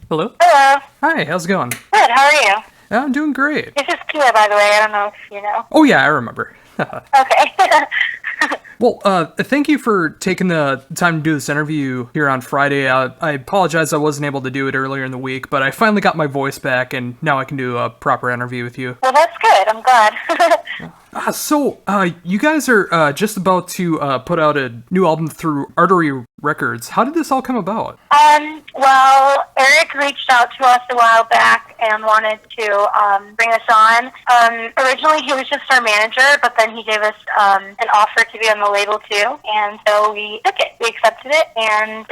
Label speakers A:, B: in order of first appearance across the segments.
A: Hello?
B: Hello.
A: Hi, how's it going?
B: Good. How are you?
A: I'm doing great.
B: This is Kia, by the way. I don't know if you know.
A: Oh yeah, I remember.
B: Okay.
A: Well, thank you for taking the time to do this interview here on Friday. I apologize I wasn't able to do it earlier in the week, but I finally got my voice back, and now I can do a proper interview with you.
B: Well, that's good. I'm glad.
A: So, you guys are just about to put out a new album through Artery Records. How did this all come about?
B: Well, Eric reached out to us a while back and wanted to bring us on. Originally, he was just our manager, but then he gave us an offer to be on the label too, and so we took it. We accepted it, and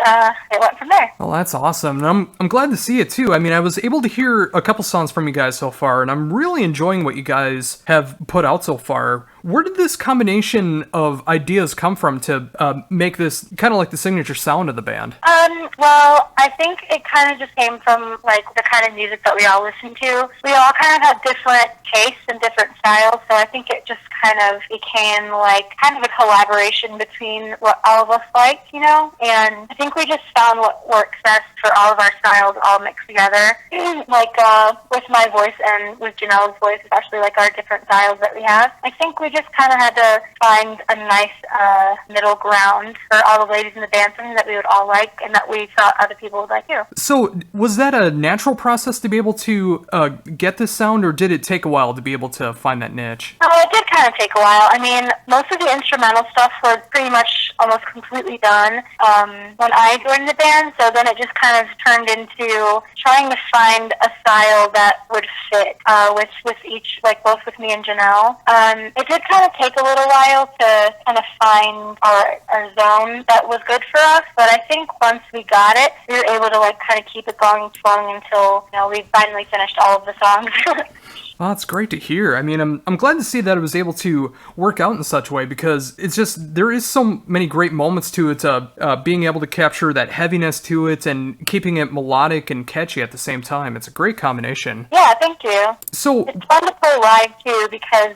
B: it went from there.
A: Well, that's awesome, and I'm glad to see it too. I mean, I was able to hear a couple songs from you guys so far, and I'm really enjoying what you guys have put out so far. Where did this combination of ideas come from to make this kind of like the signature sound of the band?
B: Well, I think it kind of just came from like the kind of music that we all listen to. We all kind of had different tastes and different styles, so I think it just kind of became like kind of a collaboration between what all of us like, you know? And I think we just found what works best for all of our styles all mixed together. Like with my voice and with Janelle's voice, especially like our different styles that we have. I think we just kind of had to find a nice middle ground for all the ladies in the band, something that we would all like and that we thought other people would like too.
A: So, was that a natural process to be able to get this sound, or did it take a while to be able to find that niche?
B: It did kind of take a while. I mean, most of the instrumental stuff was pretty much almost completely done when I joined the band, so then it just kind of turned into trying to find a style that would fit with each, like both with me and Janelle. It did kind of take a little while to kind of find our zone that was good for us, but I think once we got it, we were able to like kind of keep it going until, you know, we finally finished all of the songs.
A: Well, that's great to hear. I mean, I'm glad to see that it was able to work out in such a way, because it's just, there is so many great moments to it, being able to capture that heaviness to it and keeping it melodic and catchy at the same time. It's a great combination.
B: Yeah, thank you.
A: So
B: it's fun to play live too, because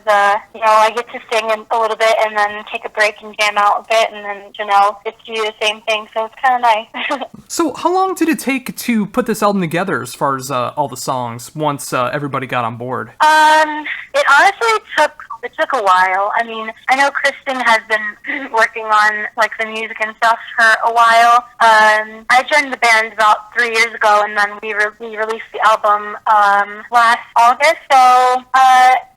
B: you know, I get to sing a little bit and then take a break and jam out a bit, and then Janelle gets to do the same thing, so it's kind of nice.
A: So how long did it take to put this album together as far as all the songs once everybody got on board?
B: It honestly took a while. I mean, I know Kristen has been working on like the music and stuff for a while. I joined the band about 3 years ago, and then we released the album last August. So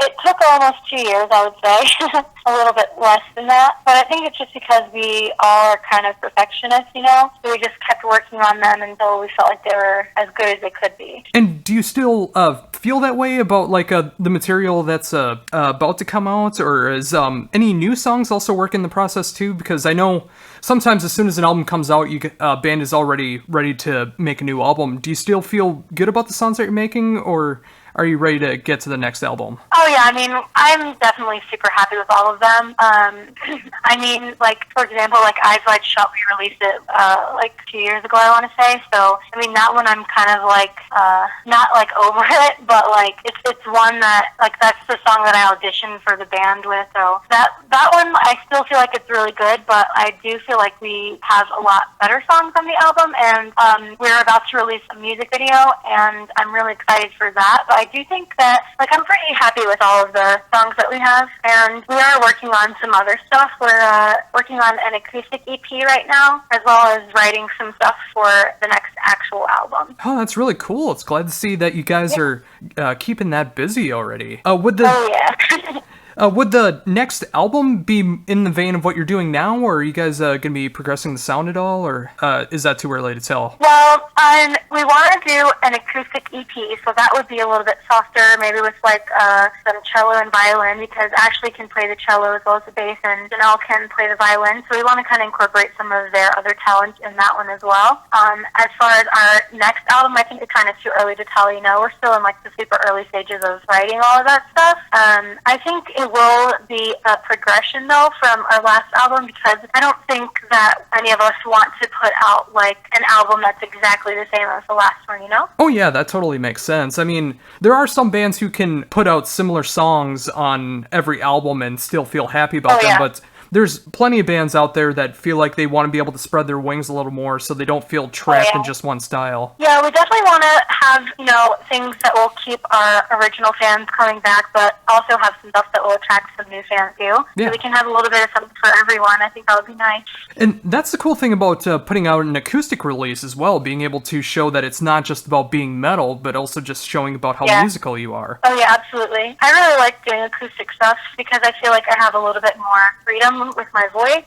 B: it took almost 2 years, I would say. A little bit less than that, but I think it's just because we all are kind of perfectionists, you know? So we just kept working on them until we felt like they were as good as they could be.
A: And do you still feel that way about like the material that's about to come out, or is any new songs also work in the process too? Because I know sometimes as soon as an album comes out, band is already ready to make a new album. Do you still feel good about the songs that you're making, or are you ready to get to the next album?
B: Oh yeah, I mean, I'm definitely super happy with all of them. I mean, like, for example, like Eyes Wide Shut, we released it like 2 years ago, I want to say. So, I mean, that one I'm kind of like, not like over it, but like, it's one that, like, that's the song that I auditioned for the band with. So that one, I still feel like it's really good, but I do feel like we have a lot better songs on the album, and we're about to release a music video, and I'm really excited for that. But I do think that, like, I'm pretty happy with all of the songs that we have, and we are working on some other stuff. We're working on an acoustic EP right now, as well as writing some stuff for the next actual album.
A: Oh, that's really cool. It's glad to see that you guys are keeping that busy already.
B: Oh, yeah.
A: Would the next album be in the vein of what you're doing now, or are you guys going to be progressing the sound at all, or is that too early to tell?
B: Well, we want to do an acoustic EP, so that would be a little bit softer, maybe with like some cello and violin, because Ashley can play the cello as well as the bass, and Janelle can play the violin, so we want to kind of incorporate some of their other talents in that one as well. As far as our next album, I think it's kind of too early to tell, you know, we're still in like the super early stages of writing all of that stuff. I think it will be a progression, though, from our last album, because I don't think that any of us want to put out, like, an album that's exactly the same as the last one, you know?
A: Oh, yeah, that totally makes sense. I mean, there are some bands who can put out similar songs on every album and still feel happy about them, but there's plenty of bands out there that feel like they want to be able to spread their wings a little more so they don't feel trapped in just one style.
B: Yeah, we definitely want to have, things that will keep our original fans coming back, but also have some stuff that will attract some new fans too.
A: Yeah.
B: So we can have a little bit of something for everyone. I think that would be nice.
A: And that's the cool thing about putting out an acoustic release as well, being able to show that it's not just about being metal, but also just showing about how musical you are.
B: Oh yeah, absolutely. I really like doing acoustic stuff because I feel like I have a little bit more freedom with my voice.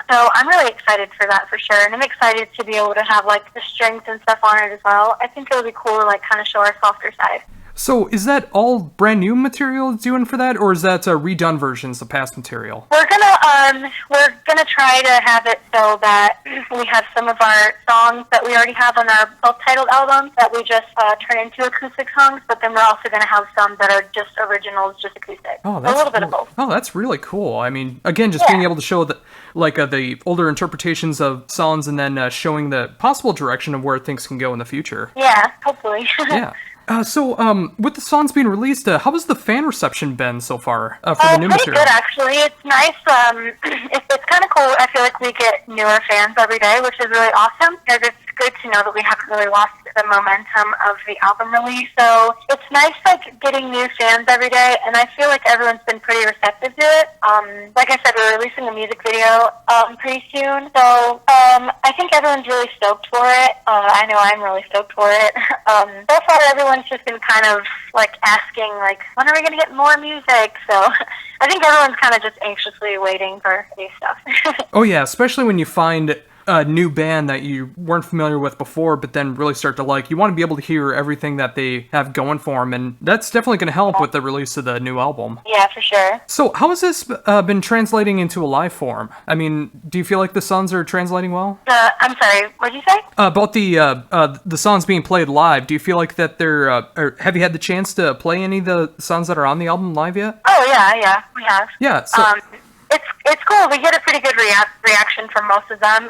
B: So I'm really excited for that for sure, and I'm excited to be able to have like the strings and stuff on it as well. I think it'll be cool to like kind of show our softer side.
A: So is that all brand new material doing for that, or is that redone versions of past material?
B: We're gonna try to have it so that we have some of our songs that we already have on our self-titled album that we just turn into acoustic songs, but then we're also gonna have some that are just originals, just acoustic.
A: Oh, that's
B: a little bit of both.
A: Oh, that's really cool. I mean, again, just being able to show the the older interpretations of songs, and then showing the possible direction of where things can go in the future.
B: Yeah, hopefully.
A: Yeah. So, with the songs being released, how has the fan reception been so far for the new material?
B: Pretty good, actually. It's nice. It's kind of cool. I feel like we get newer fans every day, which is really awesome, because it's good to know that we haven't really lost the momentum of the album release. So it's nice, like, getting new fans every day, and I feel like everyone's been pretty receptive to it. Like I said, we're releasing a music video pretty soon, so I think everyone's really stoked for it. I know I'm really stoked for it. So far, everyone's just been kind of, like, asking, like, when are we going to get more music? So I think everyone's kind of just anxiously waiting for new stuff.
A: Oh, yeah, especially when you find a new band that you weren't familiar with before, but then really start to like. You want to be able to hear everything that they have going for them, and that's definitely going to help with the release of the new album.
B: Yeah, for sure.
A: So how has this been translating into a live form? I mean, do you feel like the songs are translating well?
B: I'm sorry, what did you say?
A: About the songs being played live, do you feel like that they're, or have you had the chance to play any of the songs that are on the album live yet?
B: Oh, yeah, we have.
A: Yeah, so...
B: It's cool. We get a pretty good reaction from most of them.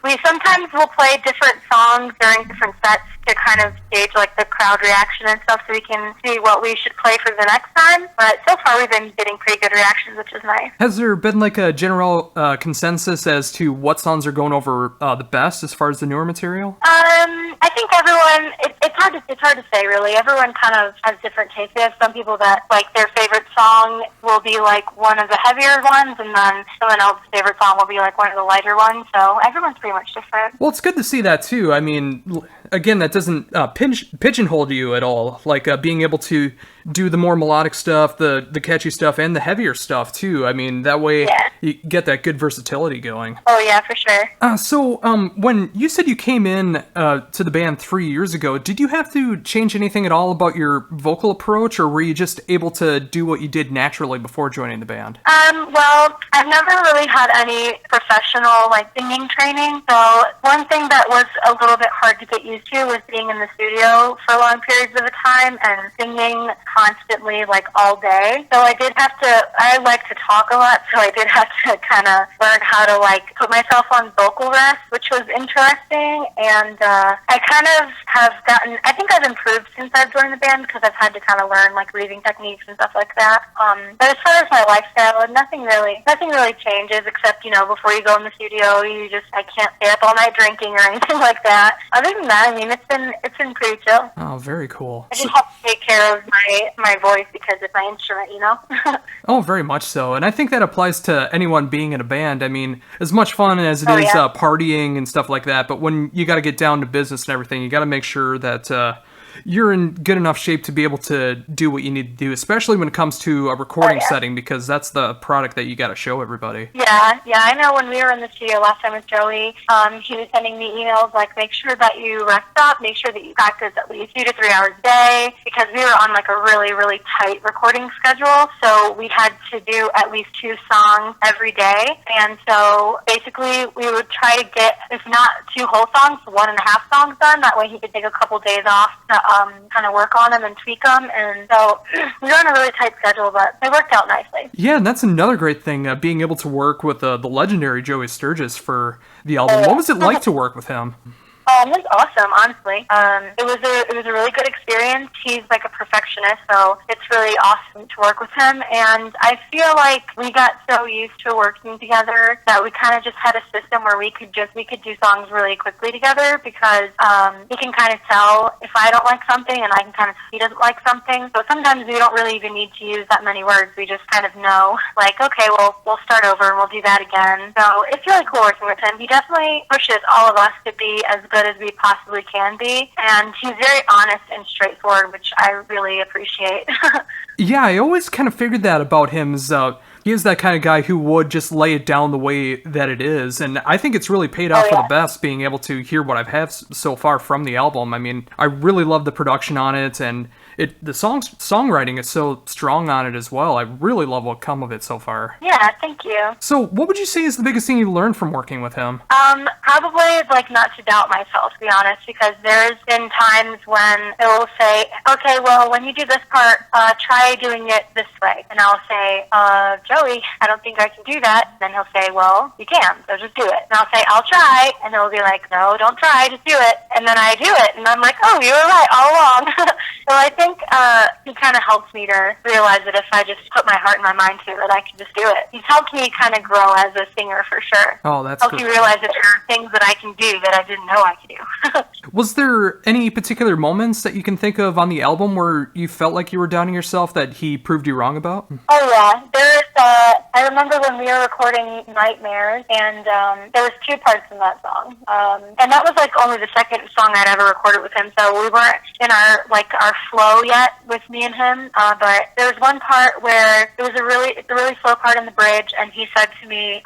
B: We sometimes will play different songs during different sets to kind of gauge like the crowd reaction and stuff, so we can see what we should play for the next time. But so far, we've been getting pretty good reactions, which is nice.
A: Has there been like a general consensus as to what songs are going over the best as far as the newer material?
B: I think everyone. It's hard to say really. Everyone kind of has different tastes. We have some people that like their favorite song will be like one of the heavier ones, and then someone else's favorite song will be like one of the lighter ones. So everyone's pretty much different.
A: Well, it's good to see that too. I mean, again, that doesn't pigeonhole you at all. Like being able to do the more melodic stuff, the catchy stuff, and the heavier stuff too. I mean, that way you get that good versatility going.
B: Oh yeah, for sure.
A: So when you said you came in to the band 3 years ago, did you have to change anything at all about your vocal approach, or were you just able to do what you did naturally before joining the band?
B: Well, I've never really had any professional like singing training, so one thing that was a little bit hard to get used to was being in the studio for long periods of the time and singing constantly, like all day. So I like to talk a lot, so I did have to kind of learn how to like put myself on vocal rest, which was interesting. And I kind of have I think I've improved since I've joined the band, because I've had to kind of learn like breathing techniques and stuff like that. But as far as my lifestyle, nothing really changes, except, before you go in the studio, I can't stay up all night drinking or anything like that. Other than that, I mean, it's been pretty chill.
A: Oh, very cool.
B: I just have to take care of my voice because it's my instrument,
A: Oh, very much so. And I think that applies to anyone being in a band. I mean, as much fun as it is partying and stuff like that, but when you got to get down to business and everything, you got to make sure that you're in good enough shape to be able to do what you need to do, especially when it comes to a recording setting, because that's the product that you got to show everybody. Yeah,
B: I know when we were in the studio last time with Joey, he was sending me emails like, make sure that you rest up, make sure that you practice at least 2 to 3 hours a day, because we were on like a really, really tight recording schedule, so we had to do at least 2 songs every day, and so basically we would try to get, if not 2 whole songs, 1.5 songs done. That way he could take a couple days off to kind of work on them and tweak them, and so we were on a really tight schedule, but it worked out nicely.
A: Yeah, and that's another great thing, being able to work with the legendary Joey Spinergis for the album. What was it like to work with him?
B: It was awesome, honestly. It was a really good experience. He's like a perfectionist, so it's really awesome to work with him. And I feel like we got so used to working together that we kind of just had a system where we could do songs really quickly together, because he can kind of tell if I don't like something, and I can kind of see he doesn't like something. So sometimes we don't really even need to use that many words. We just kind of know, like, okay, well, we'll start over and we'll do that again. So it's really cool working with him. He definitely pushes all of us to be as good as we possibly can be, and he's very honest and straightforward, which I really appreciate.
A: Yeah, I always kind of figured that about him, is he is that kind of guy who would just lay it down the way that it is, and I think it's really paid off for the best, being able to hear what I've had so far from the album. I mean, I really love the production on it, and the songwriting is so strong on it as well. I really love what come of it so far.
B: Yeah, thank you.
A: So, what would you say is the biggest thing you learned from working with him?
B: Probably like not to doubt myself, to be honest, because there's been times when it will say, okay, well, when you do this part, try doing it this way, and I'll say, Joey, I don't think I can do that. And then he'll say, well, you can, so just do it. And I'll say, I'll try, and he'll be like, no, don't try, just do it. And then I do it, and I'm like, oh, you were right all along. So I think he kind of helps me to realize that if I just put my heart and my mind to it, that I can just do it. He's helped me kind of grow as a singer, for sure.
A: Oh, that's
B: helped me realize that there are things that I can do that I didn't know I could do.
A: Was there any particular moments that you can think of on the album where you felt like you were doubting yourself that he proved you wrong about?
B: Oh, yeah. I remember when we were recording Nightmares, and there was 2 parts in that song. And that was like only the second song I'd ever recorded with him, so we weren't in our flow yet with me and him. But there was one part where it was a really slow part in the bridge, and he said to me,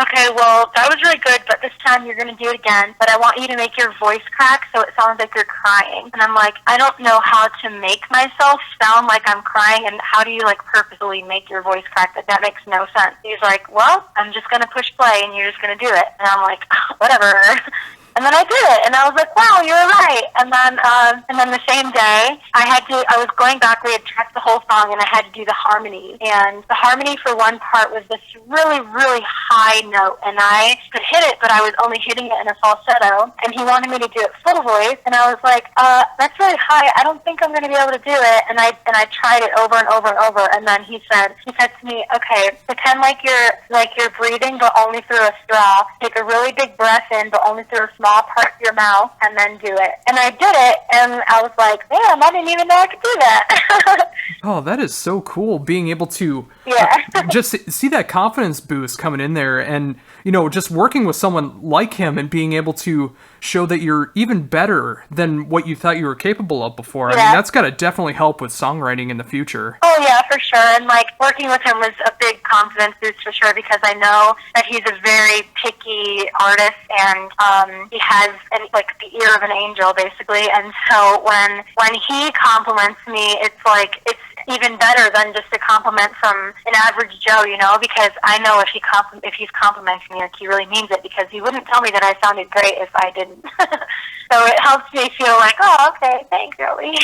B: okay, well, that was really good, but this time you're going to do it again, but I want you to make your voice crack so it sounds like you're crying. And I'm like, I don't know how to make myself sound like I'm crying, and how do you purposely make your voice crack? That makes no sense. He's like, well, I'm just going to push play and you're just going to do it. And I'm like, whatever. And then I did it, and I was like, wow, you were right. And then the same day, I was going back, we had tracked the whole song, and I had to do the harmony. And the harmony for one part was this really, really high note, and I could hit it, but I was only hitting it in a falsetto, and he wanted me to do it full voice, and I was like, that's really high, I don't think I'm going to be able to do it. And I tried it over and over and over, and then he said to me, okay, pretend like you're breathing, but only through a straw. Take a really big breath in, but only through a small part of your mouth, and then do it. And I did it, and I was like, damn, I didn't even know I could do that.
A: Oh, that is so cool, being able to just see that confidence boost coming in there, and just working with someone like him and being able to show that you're even better than what you thought you were capable of before. I mean, that's got to definitely help with songwriting in the future.
B: Oh, yeah, for sure. And, working with him was a big confidence boost for sure, because I know that he's a very picky artist, and he has, the ear of an angel, basically. And so when he compliments me, it's even better than just a compliment from an average Joe, because I know if he's complimenting me, he really means it, because he wouldn't tell me that I sounded great if I didn't. So it helps me feel like, oh, okay, thanks, Joey.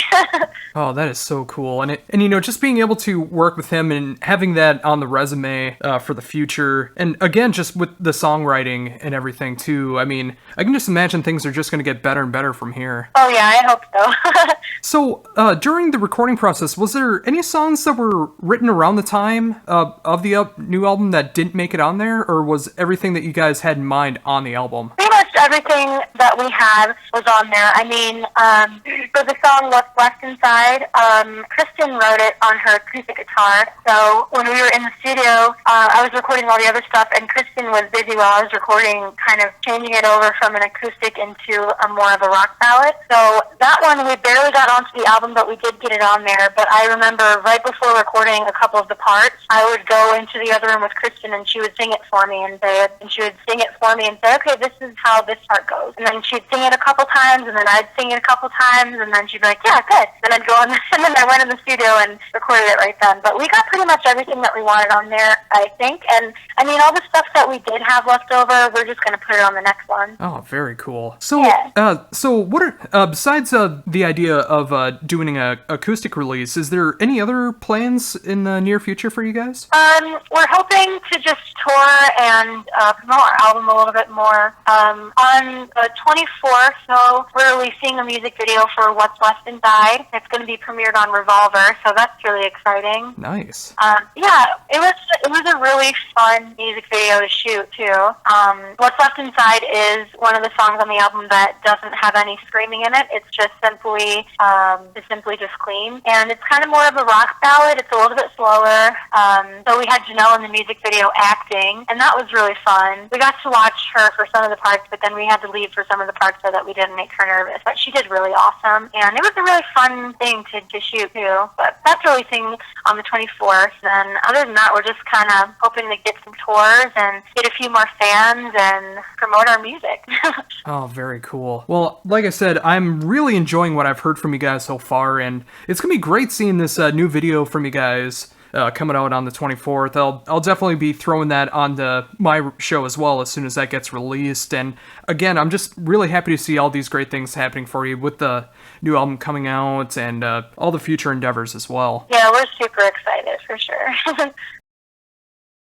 A: Oh, that is so cool. And just being able to work with him and having that on the resume for the future, and again, just with the songwriting and everything too, I mean, I can just imagine things are just going to get better and better from here.
B: Oh, yeah, I hope so.
A: So, during the recording process, was there any songs that were written around the time of the new album that didn't make it on there, or was everything that you guys had in mind on the album?
B: Pretty much everything that we had was on there. I mean, for the song What's Left Inside, Kristen wrote it on her acoustic guitar. So when we were in the studio, I was recording all the other stuff, and Kristen was busy while I was recording, kind of changing it over from an acoustic into a more of a rock ballad. So that one, we barely got onto the album, but we did get it on there. But I remember right before recording a couple of the parts, I would go into the other room with Kristen, and she would sing it for me, and she would sing it for me and say, okay, this is how this part goes. And then she'd sing it a couple times, and then I'd sing it a couple times, and then she'd be like, yeah, good. Then I'd go on, and then I went in the studio and recorded it right then. But we got pretty much everything that we wanted on there, I think. And I mean, all the stuff that we did have left over, we're just going to put it on the next one.
A: Oh, very cool. So, so what are, besides the idea of doing an acoustic release, is there any other plans in the near future for you guys?
B: We're hoping to just tour and promote our album a little bit more. On the 24th, so we're releasing a music video for What's Left Inside. It's going to be premiered on Revolver, so that's really exciting.
A: Nice.
B: Yeah, it was a really fun music video to shoot too. What's Left Inside is one of the songs on the album that doesn't have any screaming in it. It's just simply just clean, and it's kind of more of a rock ballad. It's a little bit slower. So we had Janelle in the music video acting, and that was really fun. We got to watch her for some of the parts, but then we had to leave for some of the parts so that we didn't make her nervous. But she did really awesome, and it was a really fun thing to shoot too. But that's releasing on the 24th. And other than that, we're just kind of hoping to get some tours and get a few more fans and promote our music.
A: Oh, very cool. Well, like I said, I'm really enjoying what I've heard from you guys so far, and it's gonna be great seeing this new video from you guys coming out on the 24th. I'll definitely be throwing that onto my show as well as soon as that gets released. And again, I'm just really happy to see all these great things happening for you with the new album coming out and all the future endeavors as well.
B: Yeah, we're super excited for sure.